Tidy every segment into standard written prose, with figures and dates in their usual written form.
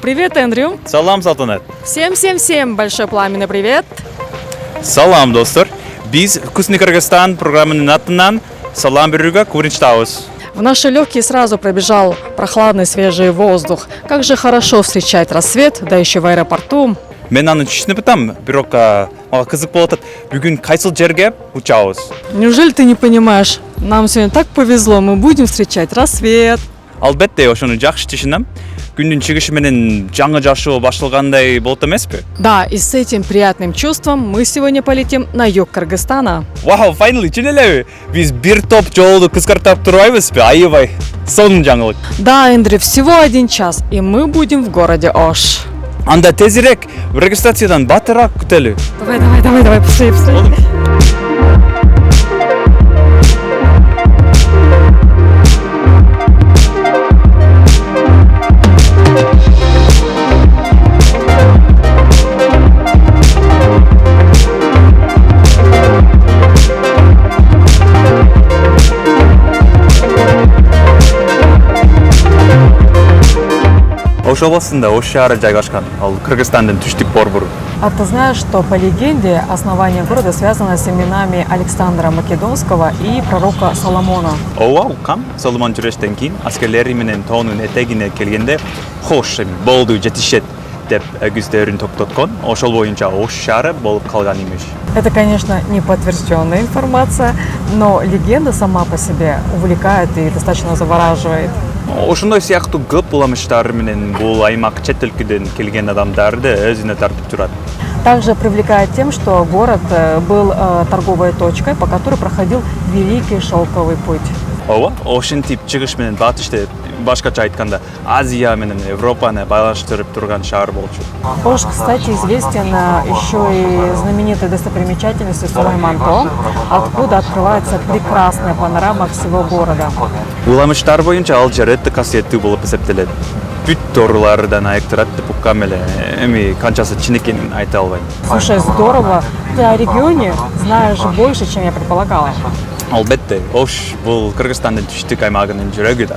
Привет, Эндрю. Салам, Салтанат. Всем большой пламенный привет. Салам, достар. Biz Вкусный Кыргызстан программаның атынан салам берүүгө курунчтабыз. В наши легкие сразу пробежал прохладный свежий воздух. Как же хорошо встречать рассвет, да еще в аэропорту. Мен аны түшүнүп атам, бирок мага кызык болуп атат. Бүгүн кайсыл жерге учабыз? Неужели ты не понимаешь? Нам сегодня так повезло, мы будем встречать рассвет. Албетте, ошону жакшы түшүнөм. Күндүн чыгышы менен жаңы жашоо башталгандай болот эмеспи? Да, и с этим приятным чувством мы сегодня полетим на юг Кыргызстана. Wow, finally, чын элеби? Биз бир топ жолду кыскартап турбайбызбы? Аябай. Сонун жаңылык. Да, Эндрю, всего 1 час, и мы будем в городе Ош. Анда тезирээк регистрациядан батыраак күтөлү. Давай, быстрее. Ош областында Ош шаары жайгашкан. Ал Кыргызстандын түштүк борбору. А ты знаешь, что по легенде основание города связано с именами Александра Македонского и пророка Соломона? Ооба, уккам. Соломон жүрөштөн кийин аскерлери менен тоонун этегине келгенде хош эми болду жетишет деп көздөрүн токтоткон. Ошол боюнча Ош шаары болуп калган имиш. Это, конечно, не подтвержденная информация, но легенда сама по себе увлекает и достаточно завораживает. Ошондой сыяктуу көп буламыштар менен бул аймак чет өлкөдөн келген адамдарды өзүнө тартып турат. Также привлекает тем, что город был торговой точкой, по которой проходил Великий Шелковый путь. Ооба, ошентип чыгыш менен батышты башкача айтканда Азия менен Европаны байланыштырып турган шаар болчу. Ош, кстати, известен еще и знаменитой достопримечательностью Сулайман-Тоо, откуда открывается прекрасная панорама всего города. Уламыштар боюнча ал жер өтө касиеттүү болуп эсептелет. Бүт торлардан айыктырат деп уккам эле. Эми канчасы чын экенин айта албайм. Слушай, здорово. Ты о регионе знаешь больше, чем я предполагала. Албетте, Ош бул Кыргызстандын түштүк аймагынын жүрөгү да.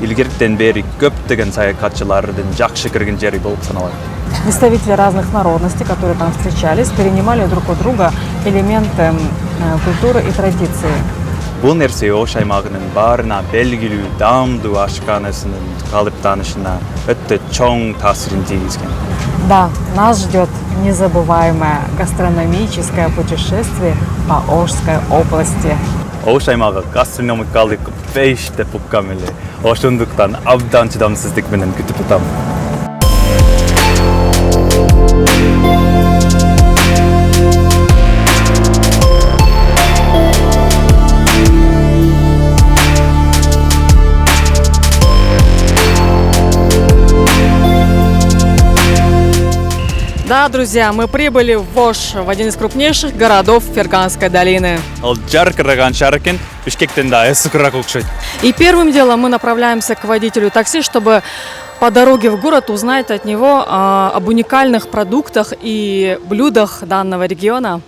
Илгертен бери көптөгөн саякатчылардын жакшы кирген жери болуп саналат. Представители разных народностей, которые там встречались, перенимали друг у друга элементы культуры и традиции. Бул нерсе Ош аймагынын баарына белгилүү даамдуу ашканасынын калыптанышына өтө чоң таасирин тийгизген. Да, нас ждет незабываемое гастрономическое путешествие по Ошской области. Ош аймагы гастрономикалык беш деп уккам эле. Ошондуктан абдан чыдамсыздык менен күтүп атам. Да, друзья, мы прибыли в Ош, в один из крупнейших городов Ферганской долины. Ал жаркыраган шаар экен, Бишкектен да ысыкыраак окшойт. И первым делом мы направляемся к водителю такси, чтобы по дороге в город узнать от него об уникальных продуктах и блюдах данного региона.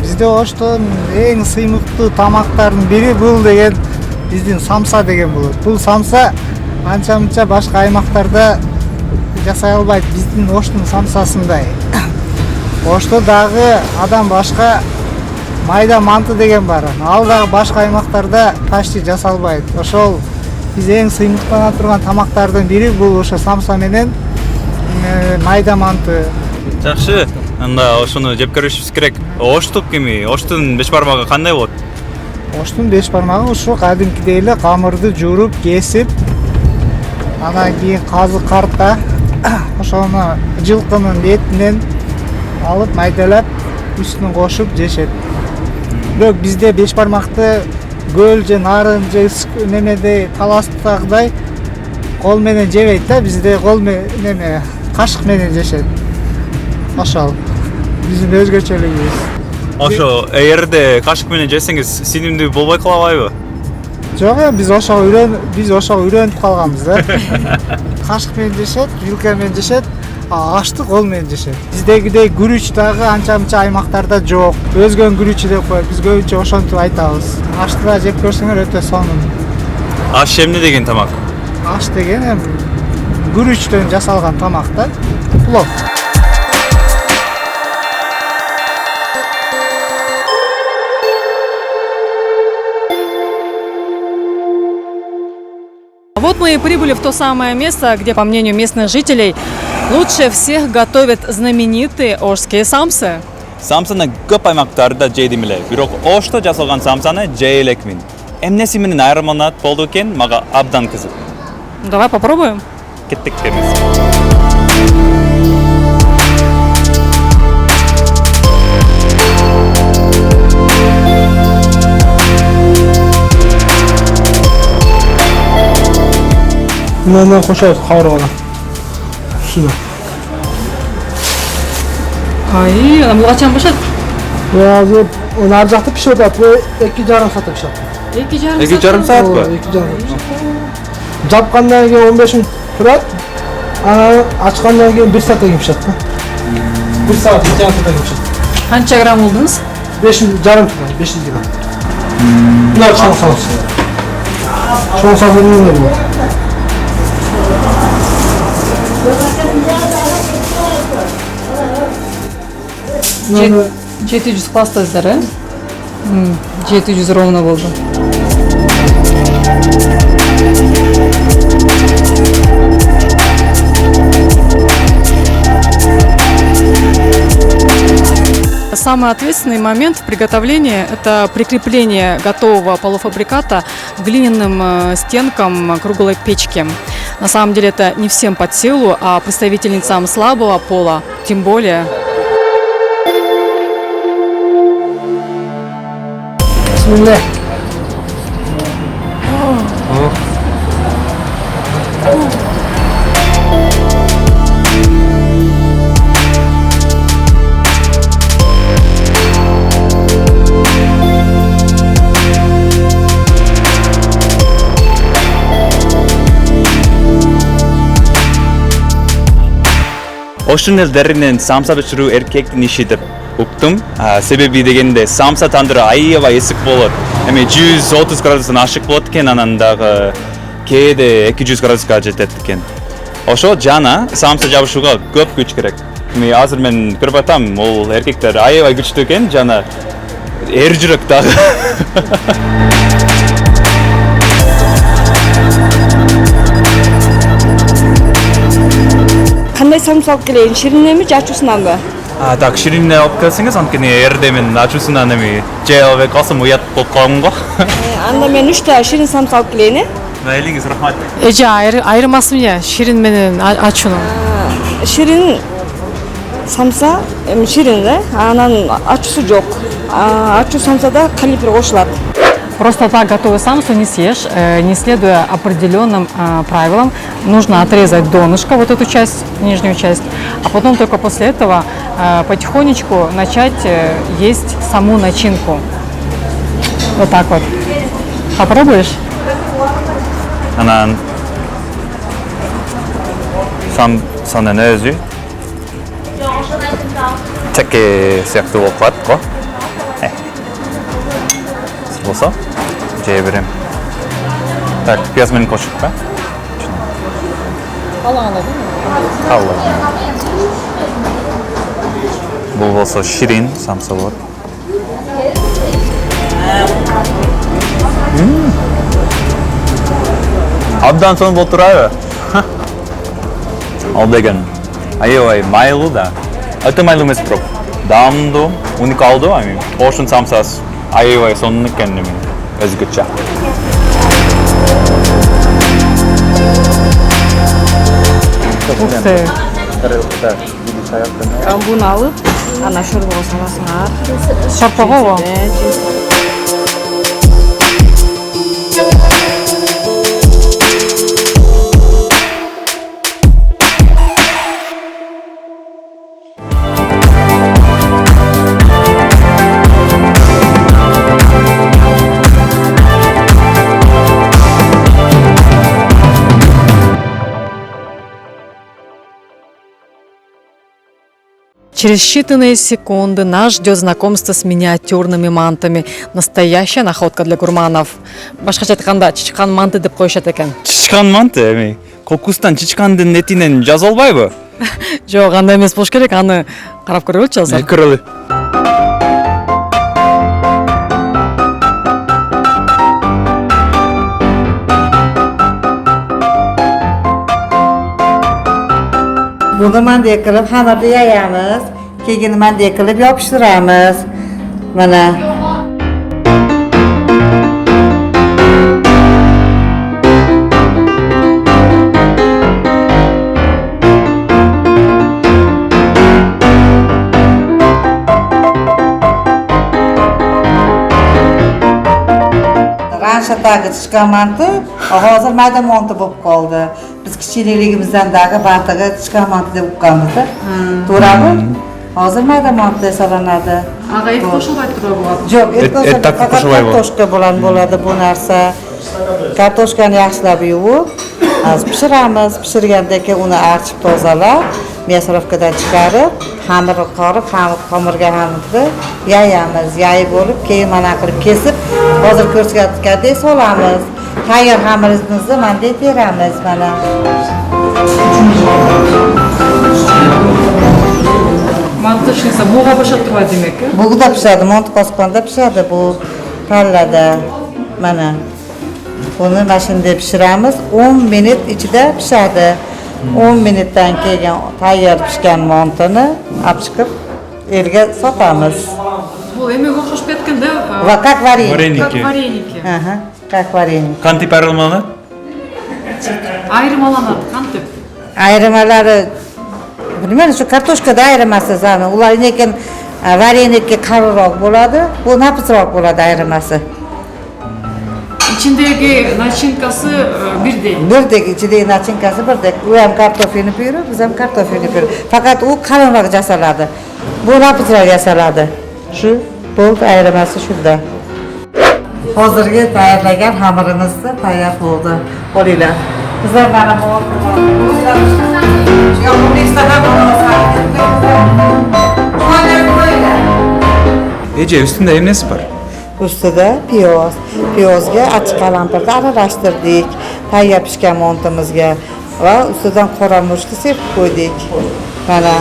Бизде Оштон эң сыймыктуу тамактардын бири бул деген биздин самса деген болот. Бул самса анча-мынча башка аймактарда жасай албайт. Биздин Оштун самсасындай. Ошто дагы адам башка майда манты деген бар. Ал дагы башка аймактарда почти жасалбайт. Ошол биз эң сыймыктана турган тамактардын бири бул ошо самса менен майда манты. Жакшы, анда ошону жеп көрүшүбүз керек. Оштук эми, Оштун беш бармагы кандай болот? Оштун беш бармагы ушу кадимкидей эле камырды жууруп, кесип, анан кийин казы карта ошону жылкынын этинен алып майдалап, үстүнө кошуп жешет. Бирок бизде беш бармакты көл же нарын же немеде таластагыдай кол менен жебейт да, бизде кол менен кашык менен жешет. Ошол биздин өзгөчөлүгүбүз. Ошо эгерде кашык менен жесеңиз синимдүү болбой калабайбы? Жок, биз ошого үйрөнүп калганбыз да. Кашык менен жешет, вилка менен жешет. Аштык ол менен жашайт. Биздегидей күрүч дагы анча мынча аймактарда жок. Өзгөн күрүчү деп коет. Биз көбүнчө ошентип айтабыз. Ашты да жеп көрсөңөр өтө сонун. Аш эмне деген тамак? Аш деген эми күрүчтөн жасалган тамак да. Плов. Вот мы и прибыли в то самое место, где, по мнению местных жителей, лучше всех готовят знаменитые ошские самсы. Самсаны көп аймактарда жейдим эле. Бирок Ошто жасалган самсаны жей элекмин. Эмнеси менен айырмаланат болду экен, мага абдан кызык. Давай попробуем. Кеттик эмес. Bundan koşarız kavrugana. Şuna. Ay, bu kaçan başat? Biraz nar jakta pişirip bu 2,5 saat pişer. 2,5 saat mı? 2,5. Japqandan keyin 15 minut turadi. Ana açqandan keyin 1 saatga pişadi. 1 saat, 2 saatga pişadi. Qancha gram oldunuz? 5,5 turadi, 500 gram. Bunlar çoğun salız. Çoğun salız ne bu? Bunlar 700 pastazlar, 700 ровно oldu. Самый ответственный момент в приготовлении – это прикрепление готового полуфабриката к глиняным стенкам круглой печки. На самом деле это не всем под силу, а представительницам слабого пола тем более. Bismillah. Oşun ellerinin samsa pişirүү эркектин иши деп уктум. Себеби дегенде самса тандыры аябай эсик болот. Эми 130 градустан ашык болот экен, анан дагы кээде 200 градуска жетет экен. Ошо жана самса жабышууга көп күч керек. Эми азыр мен көрүп атам, ол эркектер аябай күчтүү экен, жана эр жүрөк дагы. Qanday samsa olib kelayin? Shirinmi, achusizmi? Так, ширине алып келсеңиз, анткени эрде мен ачуусунан эми жей албай калсам уят болуп калам го. Анда мен 3 та ширин самса алып келейин. Элиңиз рахмат. Эже айырмасы эмне? Ширин менен ачуунун. Ширин самса, ширин да, анан ачуусу жок. Ачуу самсада калипр кошулат. Просто так готовую самсу не съешь, не следуя определенным правилам. Нужно отрезать донышко, вот эту часть, нижнюю часть, а потом только после этого потихонечку начать есть саму начинку. Вот так вот. Попробуешь? Анан самсанын өзү чеке сыяктуу болуп калат го. Болсо жей берем. Так, пияз менен кошуп ба? Калган да. Бул болсо ширин самса болот. Абдан сонун болуп турабы? Ал деген аябай майлуу да. Өтө майлуу эмес бирок даамдуу, уникалдуу, Ошун самсасы аябай сонун экен, өзгөчө. Ух ты. Буну алып, ана шорбого саласыңар. Шорпого? Через считанные секунды нас ждет знакомство с миниатюрными мантами. Настоящая находка для гурманов. Башкача айтканда чичкан манты деп коюшат экен. Чичкан манты эми кокустан чичкандын этинен жаза албайбы? Жок, андай эмес болуш керек. Аны карап көрөлүчү азыр. Көрөлү. Buni mandek qilib xamirni yayamiz, keyin mandek qilib yopishtiramiz. Mana Ranşatagi chiqqan manti hozir mayda monti bo'lib qoldi. Biz kichikligimizdan dagi bantiga chiqqan manti deb o'qiganmiz. To'g'rimi? Hozir mayda monti hisoblanadi. Aga et qo'shilmay turib bo'ladi. Yo'q, et Et takib qo'shilmay bo'ladi. kartoshka bilan bo'ladi bu narsa. Kartoshkani yaxshilab yuvib, pishiramiz. Pishirgandan keyin uni archib tozalab, мясоровкадан chiqarib, xamir qorib, xamirga hamirni yayamiz. Yayib bo'lib, keyin mana qilib kesib, hozir ko'rsatgandek solamiz. Tayyor xamirimizni mana teramiz mana. Manты pishsa buğa boshab turadi demak. Bug'da pishadi, mont qosqonda pishadi bu pallada. Mana. Buni mashinada pishiramiz, 10 minut ichida pishadi. 10 minutdan keyin tayyor pishgan montini olib chiqib elga sotamiz. Bu emek o'xshab ketganda Va как вареники. Вареники. vareniki. Aha, как вареники. Qanti paralmani? Ayrimalanadi, qantib. Ayrimalari bilmayman, shu kartoshkada ayrimasi zani. Ular lekin varenikka qariroq bo'ladi, bu napisroq bo'ladi ayrimasi. İçindeki nachinkasi birdek. Birdek ichidagi nachinkasi birdek. U ham kartoffelni puri, biz ham kartoffelni puri. Faqat u qalinroq yasaladi. Bu napisroq yasaladi. Shu bo'ldi ayrimasi shunda. Hozirgi tayyorlagan xamirimiz tayyor bo'ldi. Qo'linglar. Bizlar mana bu Ece üstünde ev nesi var? ustida piyoz. Piyozga achchiq qalampirni aralashtirdik. Tayyor pishgan montimizga va ustidan qora murchni sepib qo'ydik. Mana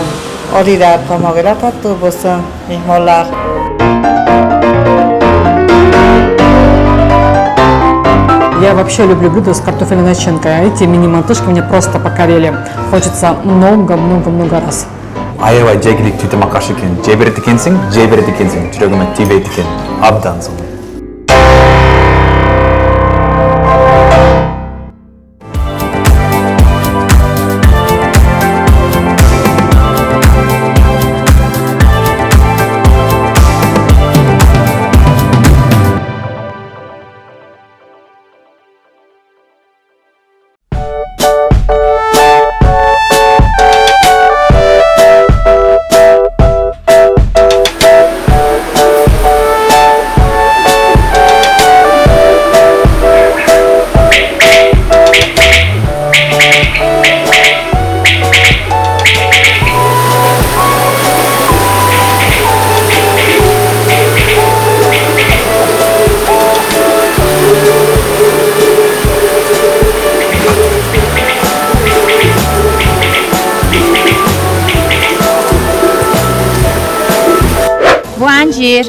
olinglar, tomog'inglar tattu bo'lsin, mehmonlar. Я вообще люблю блюда с картофельной начинкой. А эти мини-мантышки меня просто покорили. Хочется много-много-много раз. Аябай жегилик түтүмө каршы экен. Жеберет экенсиң, жүрөгүмө тийбейт экен. Абдан сонун. Bu anjir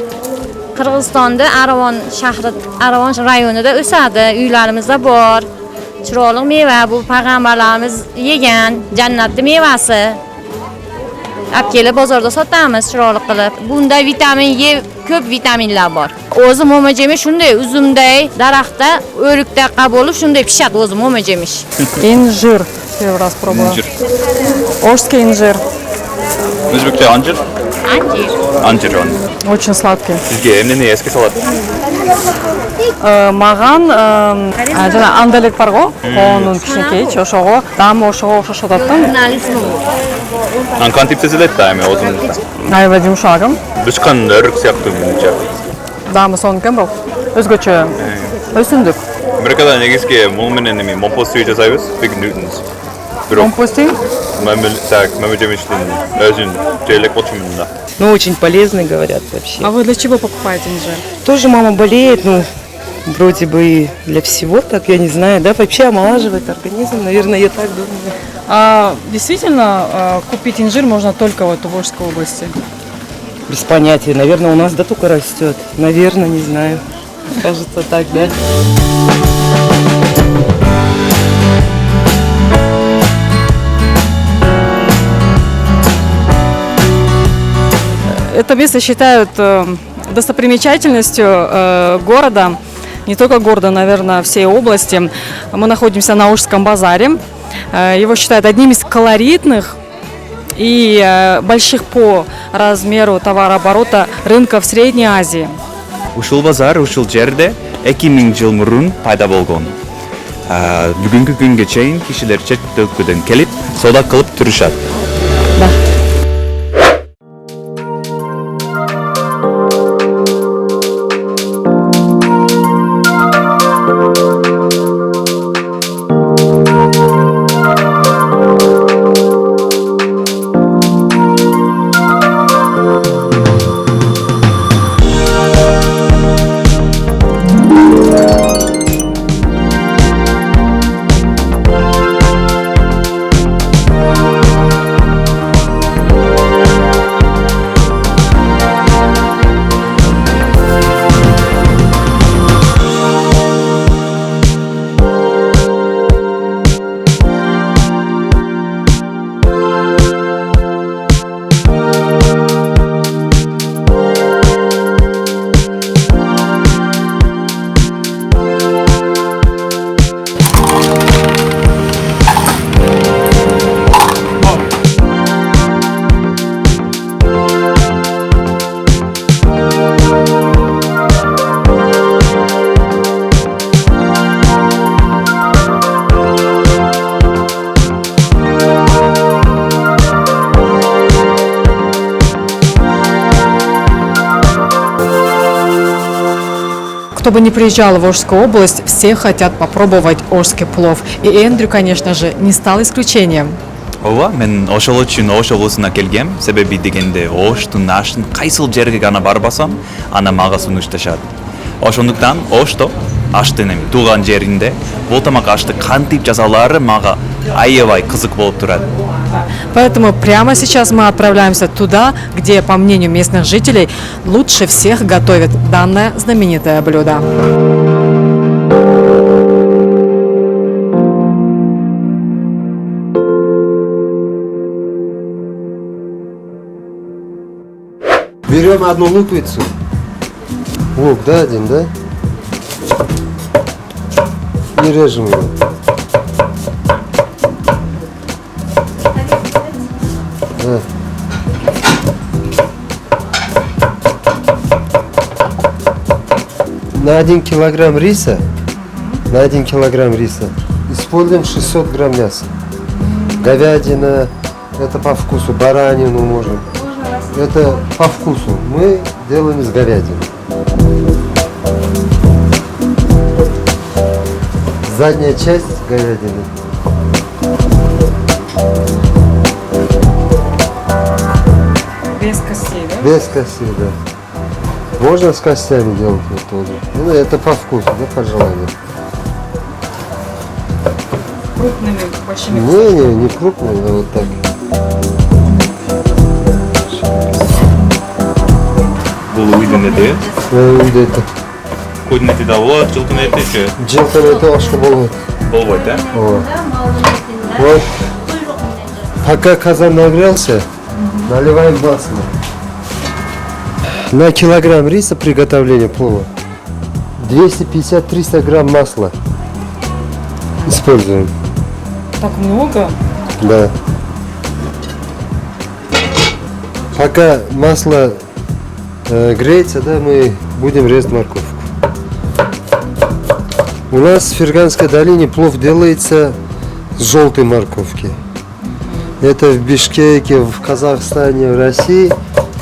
Qirg'izistonda Aravon shahri, Aravon rayonida o'sadi. Uylarimizda bor. Chiroyli meva, bu payg'ambarlarimiz yegan jannatning mevasi. Olib kelib bozorda sotamiz chiroyli qilib. Bunda vitamin E, ko'p vitaminlar bor. O'zi mo'majemish shunday uzumday, daraxtda o'rikdaqa bo'lib shunday pishadi o'zi mo'majemish. Инжир. Первый раз пробовала. Инжир. Ожский инжир. Өзбекче анжир? Anjir. Анжир он. Очень сладкий. Сизге эмнени эске салат? Маған жана андалек бар го, онун кичинекейчи ошого, даамы ошого окшошот аттым. Ан кантип сезилет да эми озунда. Аябай жумшагым. Бышкан өрүк сыяктуу менимче. Даамы сонун экен бул. Өзгөчө өсүмдүк. Америкада негизги мул менен эми момпос сүйү жасайбыз, Big Newtons. Бирок Компостинг. Ну, очень полезный, говорят, вообще. А вы для чего покупаете инжир? Тоже мама болеет, ну, вроде бы и для всего, так, я не знаю, да, вообще омолаживает организм, наверное, я так думаю. А действительно, купить инжир можно только вот в Волжской области? Без понятия, наверное, у нас, да, только растет. Наверное, не знаю. Кажется так, да. Это место считают достопримечательностью города, не только города, наверное, всей области. Мы находимся на Ожском базаре. Его считают одним из колоритных и больших по размеру товарооборота рынков Средней Азии. Ушул базар ушул жерде 2000 жыл мурун пайда болгон. Бүгүнкү күнгө чейин кишилер чет өлкөдөн келип соода кылып турушат. Кто бы ни приезжал в Волжскую область, все хотят попробовать ожский плов. И Эндрю, конечно же, не стал исключением. Ооба, мен ошол үчүн Ош облусуна келгем. Себеби дегенде Оштун ашын кайсыл жерге гана барбасам, аны мага сунушташат. Ошондуктан Ошто аштын эми тууган жеринде бул тамак ашты кантип жасаулары мага аябай кызык болуп турат. Поэтому прямо сейчас мы отправляемся туда, где, по мнению местных жителей, лучше всех готовят данное знаменитое блюдо. Берем одну луковицу. Лук, да, один, да? И режем его. Да. На 1 килограмм риса, используем 600 грамм мяса. Говядина, это по вкусу, баранину можем. Это по вкусу. Мы делаем из говядины. Задняя часть говядины. Без костей, да? Без костей, да. Можно с костями делать вот тоже. Ну, это по вкусу, да, по желанию. Крупными, большими. Не крупными, а вот так. Бул уйдун эти. Үйде это. Койдун эти да болот, жылкын эти же. Жылкын эти ошко болбойт. Болбойт, да? Вот. Вот. Пока казан нагрелся, наливаем масло. На килограмм риса приготовления плова 250-300 грамм масла используем. Так много? Да. Пока масло греется, да, мы будем резать морковку. У нас в Ферганской долине плов делается с желтой морковки. Это в Бишкеке, в Казахстане, в России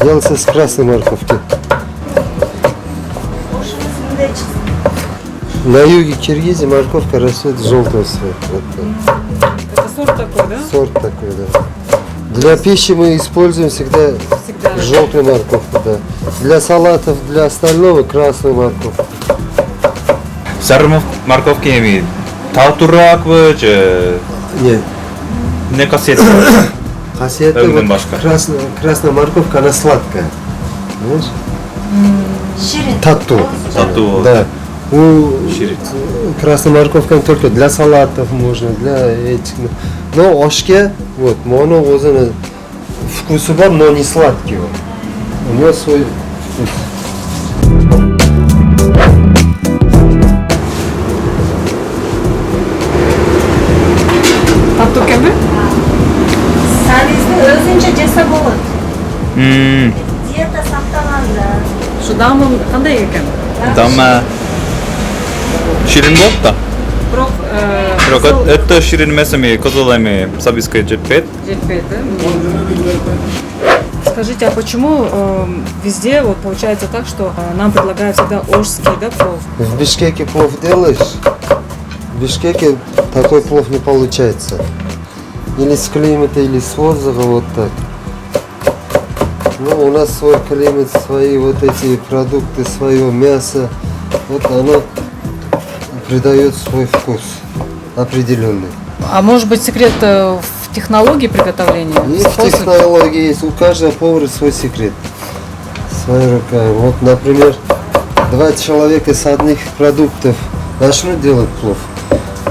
делается с красной морковки. На юге Киргизии морковка растет желтого цвета. Это сорт такой, да? Сорт такой, да. Для пищи мы используем всегда желтую морковку, да. Для салатов, для остального красную морковку. Сары морковки эми татуракбы же Нет. не касет. Хасиаты Öbüründen вот başka. красная морковка, она сладкая. Понимаешь? Тату. Тату. Да. У Ширит. красная морковка только для салатов можно, для этих. Но ошке, вот, моно өзінің вкусы бар, но не сладкий он. У него свой вкус. Tatlı kemi? Salizni o'zincha jasa bo'ladi. Diyeta saqlanadi. Şu damın qanday ekan? Dama şirin bo'ldi da. Biroq Biroq это şirin emas emi, qiziq emi, sabiska jetpet. жетпейді. Скажите, а почему везде вот получается так, что нам предлагают всегда ожский, да, плов? В Бишкеке плов делаешь, в Бишкеке такой плов не получается. Или с климата, или с воздуха, вот так. Ну, у нас свой климат, свои вот эти продукты, свое мясо. Вот оно придает свой вкус определенный. А может быть секрет в технологии приготовления? Есть Способ? технологии, есть у каждого повара свой секрет. Своя рука. Вот, например, два человека с одних продуктов начнут делать плов.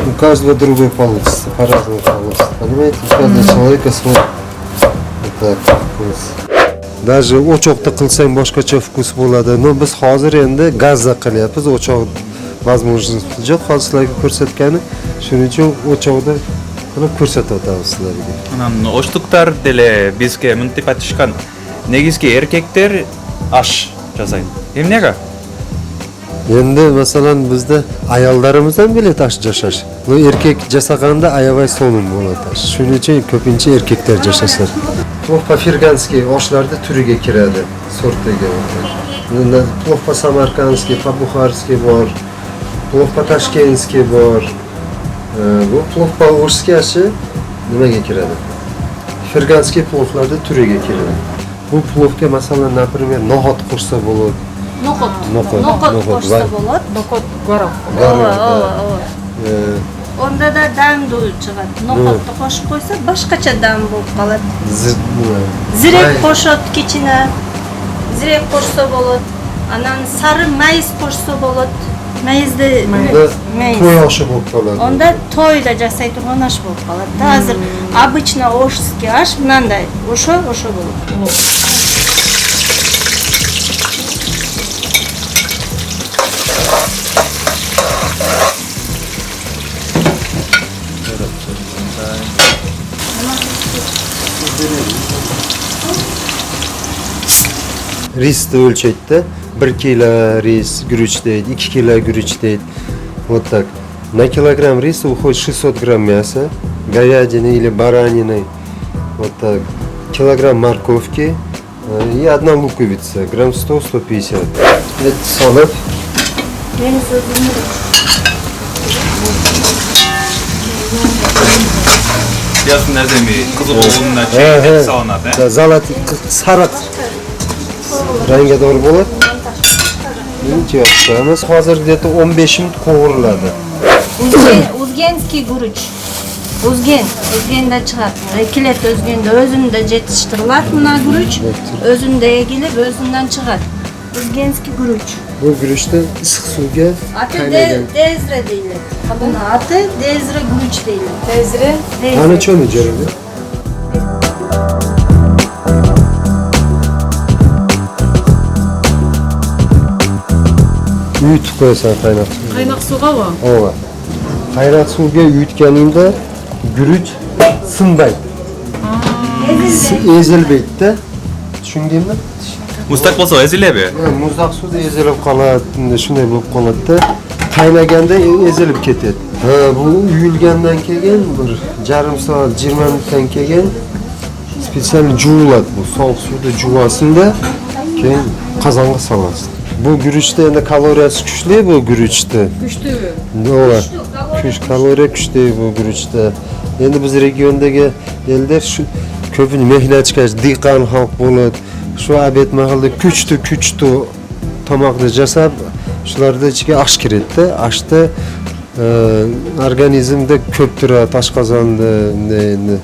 У каждого другой получится, по-разному получится. Понимаете, у каждого человека свой вот так, вкус. Даже o'choqda qilsang boshqacha vkus bo'ladi. Но biz hozir endi gazda qilyapmiz. O'choq возможности yo'q hozir sizlarga ko'rsatgani. Shuning uchun o'choqda qilib ko'rsatyapmiz sizlarga. Анан оштуктар деле бизге мынтип айтышкан. Негизги эркектер аш жасайт. Эмнеге? Endi masalan bizda ayollarimiz ham biladi ash jashash. Bu erkak jasaganda ayavay so'nim bo'ladi. Shuning uchun ko'pincha erkaklar jashashadi. Plov по-фергански oshlarda turiga kiradi, sortiga. Plov по-samarqandskiy, по-buxarskiy bor, plov по-tashkentskiy bor. Bu plov по-ужskiy ashi nimaga kiradi? Ferganskiy plovlarda turiga kiradi. Bu plovga masalan, например, no'xat qo'shsa bo'ladi. No'xat. No'xat. No'xat qo'shsa bo'ladi. No'xat garoq. Onda da dam chiqadi. No'xatni qo'shib qo'ysa boshqacha dam bo'lib qoladi. Zirek qo'shadi kechina. Zirek qo'shsa bo'ladi. Anan sari mayiz qo'shsa bo'ladi. Mayizda mayiz. To'y oshi bo'lib qoladi. Onda to'yda jasay turgan osh bo'lib qoladi. Hozir обычно ошский osh bunday o'sha bo'ladi. Risni o'lchaydi. 1 kilo ris guruch deydi, 2 kilo guruch deydi. Вот так. На килограмм риса уходит 600 грамм мяса, говядины или баранины. Вот так. Килограмм морковки и одна луковица, грамм 100-150. Это солод. Ясын нәрсеми кызыл болгонуна чейин салынат, э? Да, золотый, сарык ranga doğru bo'ladi. Buncha yoqamiz. Hozir где-то 15 minut qovuriladi. Uzgenskiy guruch. Uzgenda chiqadi. Ekilib o'zgenda o'zunda yetishtiriladi buna guruch. O'zunda egilib o'zindan chiqadi. Uzgenskiy guruch. Bu guruchni issiq suvga qaynagan. Dezre deyiladi. Buni ati dezre guruch deyiladi. Dezre. Ana cho'ni jaraydi. Uyutib qo'yasan qaynoq suvga. Qaynoq suvgami? Ova. Qaynoq suvga uyutganingda guruch sinmaydi. Ezilmaydi-da. Tushundingmi? Mustaq bo'lsa eziladi. Muzdoq suvda ezilib qoladi, shunday bo'lib qoladi-da. Qaynaganda ezilib ketadi. Ha, bu uyulgandan keyin bir yarim soat, 20 minutdan keyin spesial juviladi bu. Sovuq suvda juvasinda keyin qozonga solasiz. Bu guruchda endi kaloriyasi kuchli bu guruchda. Güçlü. Doğru. Kaloriya kuchli bu guruchda. Endi biz regiondagi ellar shu ko'pini mehnatkash, dehqon xalq bo'ladi. Shu obed mahallada kuchli tomoqni jasab, shularda ichiga osh kiradi. Oshda organizmda ko'p turadi, oshqozonda endi.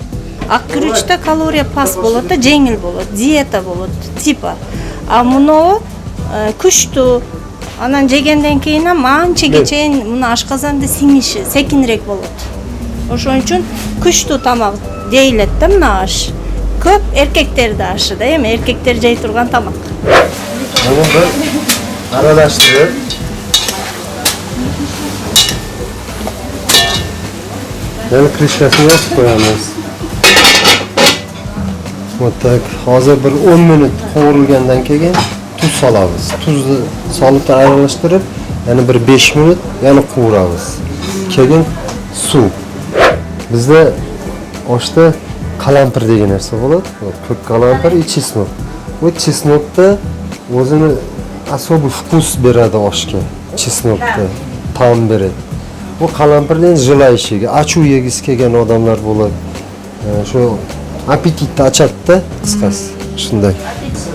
Ак күрүчтө калория пас болот да, жеңил болот, диета болот, типа. А муну күчтүү, анан жегенден кийин анчага чейин муну ашказанды сиңиши секинирээк болот. Ошон үчүн күчтүү тамак дейилет да мына аш. Көп эркектерде ашы да, эми эркектер жей турган тамак. Bunu bir aralaştırıp yani krişkasını yapıp koyamiz. Tak, hazır bir 10 minut qovurilgandan keyin tuz solamiz. Tuzni solib aralashtirib, yani bir 5 minut yana qovuramiz. Keyin suv. Bizda oshda qalampir degan narsa bo'ladi. Ko'k qalampir, chesnok. Bu chesnokda o'zini asobiy vkus beradi oshga. Chesnokda ta'm beradi. Bu qalampirning jilayishiga, achuv yegisi kelgan odamlar bo'ladi. Shu apetitni ochadi-da, qisqasi. Shunday.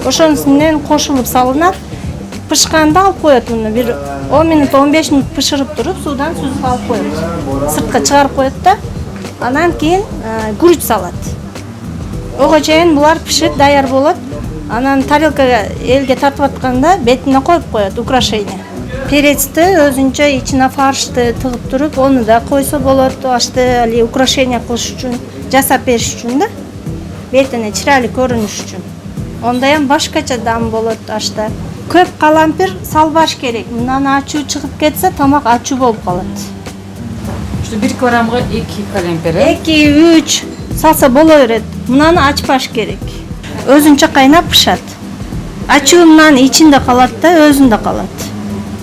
Ошонусунен кошулуп салынат. Пышканда алып коет муну бир 10 минут, 15 минут пышырып туруп, судан сүзүп алып коет. Сыртка чыгарып коет да. Анан кийин күрүч салат. Ого чейин булар пишип даяр болот. Анан тарелкага элге тартып атканда бетине коюп коет украшение. Перецти өзүнчө ичине фаршты тыгып туруп, ону да койсо болот, ашты али украшение кылыш үчүн, жасап бериш үчүн да. Бетине чырайлуу көрүнүш үчүн. Ондайым башкача дам болот ашта. Көп калампир салбаш керек. Мындан ачуу чыгып кетсе, тамак ачуу болуп калат. Что 1 килограммга 2 калампир. 2-3 салса боло берет. Мынаны ачпаш керек. Өзүнчө кайнап пышат. Ачуунан ичинде калат да, өзүндө калат.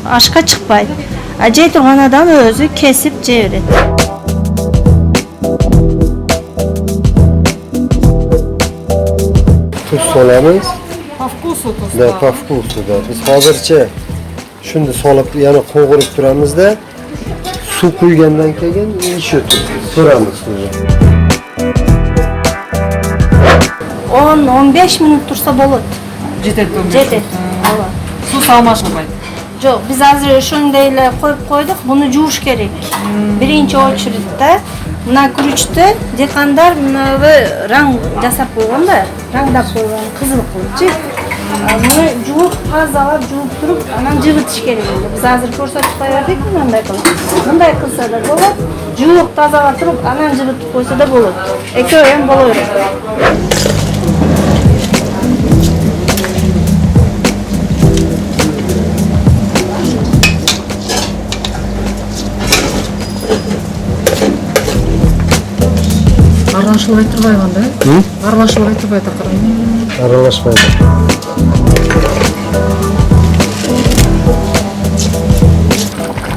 Ашка чыкпайт. А жей турган адам өзү кесип жей берет. Tuz solamiz. По вкусу туз. Da, по вкусу da. Biz hozircha shuni solib, yana qovurib turamizda, suv quygandan keyin ishi turamiz suvni. 10-15 минут турса болот. Жетет. Жетет. Болот. Суу салмашылбайт. Жок, биз азыр ошондой эле коюп койдук. Муну жууш керек. Биринчи очередте мына күрүчтү декандар мынабы раң жасап койгон да, раңдап койгон, кызыл кылычы. Муну жууп, тазалап жууп туруп, анан жыгытыш керек. Биз азыр көрсөтүп кое бердик, мындай кылып. Мындай кылса да болот, жууп, тазалап туруп, анан жыгытып койсо да болот. Экөө эм боло берет. Аралашылбай турбайбы анда? Аралашылбай турбайт акырын. Aralashmaydi.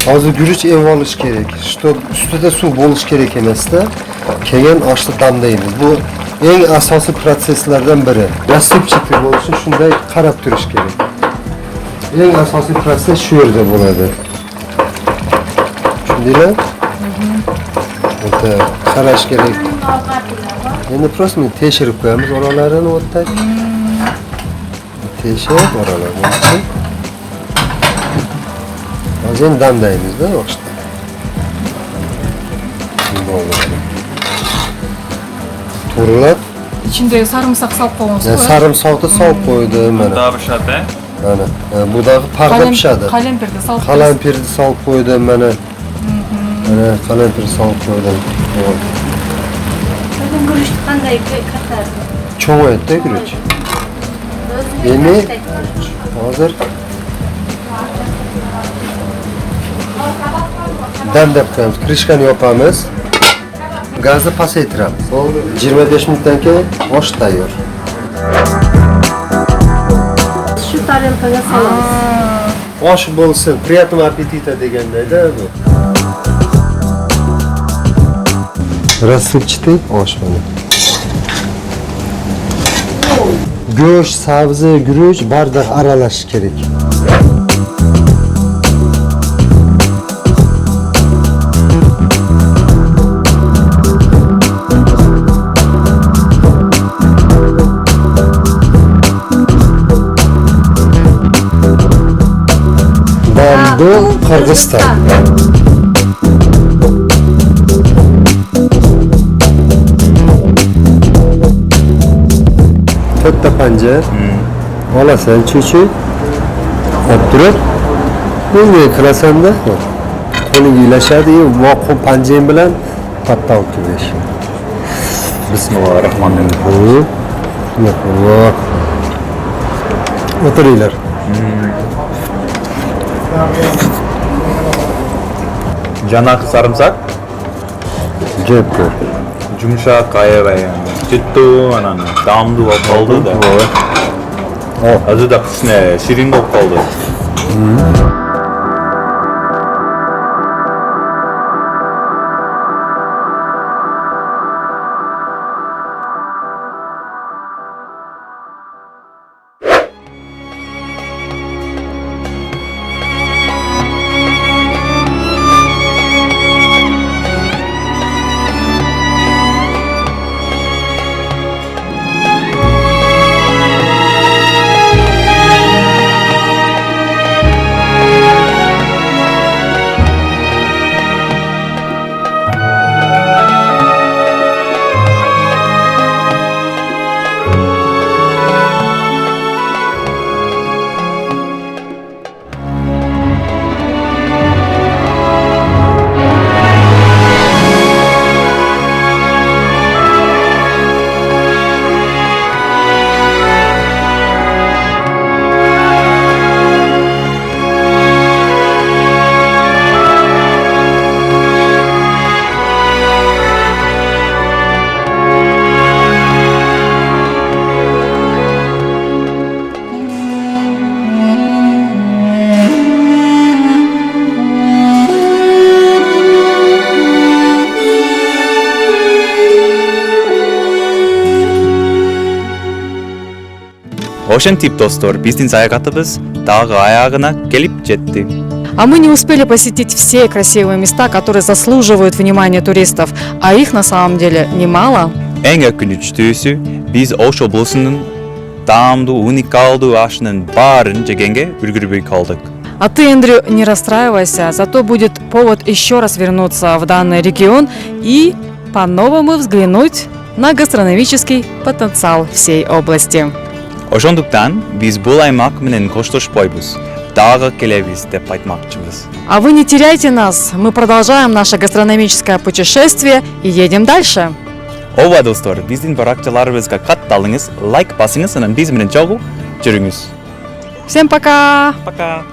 Hozir guruch ev olish kerak. Ustida suv bo'lish kerak emas-da. Keyin oshni damlaymiz. Bu eng asosiy proseslardan biri. Rassipchik bo'lish uchun shunday qarab turish kerak. Eng asosiy proses shu yerda bo'ladi. Tushundinglar? O'ta qarash kerak. Endi просто tekshirib qo'yamiz oralarini o'tda. Tekshirib oralarini. Hozir damlaymiz-da oshni. To'g'rilab. İçinde sarımsak salib qo'ygansiz. Sarimsoqni solib qo'ydim mana. Daha pishadi. Mana. Bu da parda pishadi. Qalampirni solib. Qalampirni solib qo'ydim mana. Mana qalampirni solib qo'ydim. Күрүч кандай катар? Cho'ng'aydi guruch. Endi hozir damlab qo'yamiz. Krishkani yopamiz. Gazni pasaytiramiz. 25 minutdan keyin osh tayyor. Shu tarelkaga solamiz. Osh bo'lsin, приятного аппетита degandayda bu. Rassipchitib osh mana. Go'sht, sabzi, guruch bardak aralash kerak. до Кыргызстан. To'rtta panjir. Olasan chuchuk. Olib turib, bunday qilasanda, qo'ling ilashadi, voqif panjang bilan patta olib kelish. Bismillahirrohmanirrohim. O'tiringlar. Janak sarımsak, Jeb ko'r. yumuşak ayvay, ciddi ananı, damdı oldu da. Azı da kısne, şirin de oldu. Ошентип достор, биздин саякатыбыз дагы аягына келип жетти. А мы не успели посетить все красивые места, которые заслуживают внимания туристов, а их на самом деле немало. Эң өкүнүчтүүсү, биз Ош облусунун таамдуу, уникалдуу ашынын баарын жегенге үлгүрбөй калдык. А ты, Эндрю, не расстраивайся, зато будет повод еще раз вернуться в данный регион и по-новому взглянуть на гастрономический потенциал всей области. Ошондуктан биз бул аймак менен коштошпойбуз. Дагы келебиз деп айтмакчыбыз. А вы не теряйте нас, мы продолжаем наше гастрономическое путешествие и едем дальше. Ооба достор, биздин баракчаларыбызга катталыңыз, лайк басыңыз, анан биз менен чогуу жүрүңүз. Всем пока! Пока!